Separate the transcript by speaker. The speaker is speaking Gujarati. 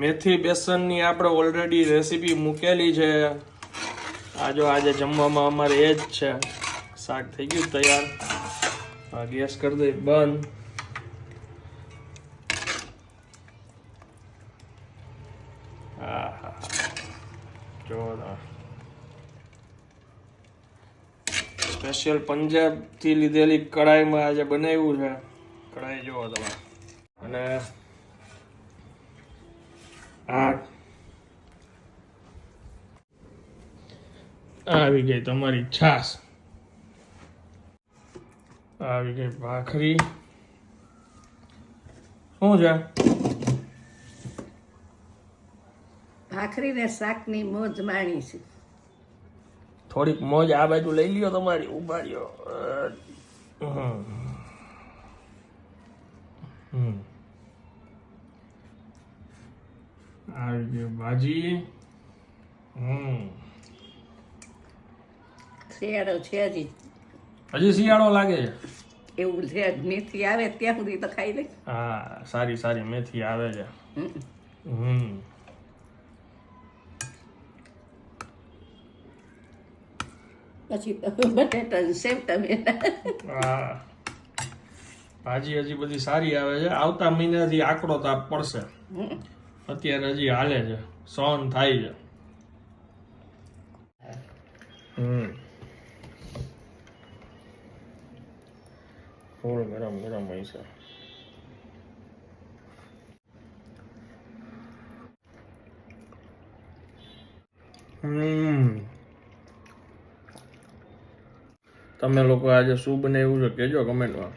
Speaker 1: મેથી બેસનની આપણે ઓલરેડી રેસીપી મૂકેલી છે. આજે જમવામાં અમારે એ જ છે. શાક થઈ ગયું તૈયાર. ગેસ કરી દઈ બંધ. જો સ્પેશિયલ પંજાબથી લીધેલી કઢાઈમાં આજે બનાવ્યું છે. કઢાઈ જુઓ તમે. અને આવી ગઈ તમારી છાશ. આવી ગઈ ભાખરી. શું છે?
Speaker 2: ભાખરી ને શાક ની મોજ માણી છે.
Speaker 1: થોડીક મોજ આ બાજુ લઈ લ્યો તમારી. ઉભાડ્યો. આવી ગઈ ભાજી.
Speaker 2: શિયાળો છે હજી
Speaker 1: શિયાળો લાગે છે
Speaker 2: એવું છે. મેથી આવે ત્યાં સુધી તો ખાઈ લઈ.
Speaker 1: હા, સારી મેથી આવે છે.
Speaker 2: પછી બટેટા સેવ ટમેટા.
Speaker 1: હા, ભાજી હજી બધી સારી આવે છે. આવતા મહિનાથી આકડો તાપ પડશે. અત્યારે હજી હાલે છે, સહન થાય છે. ફૂલ ગરમ ગરમ હોય છે. તમે લોકો આજે શું બનાવ્યું છે કેજો કમેન્ટમાં.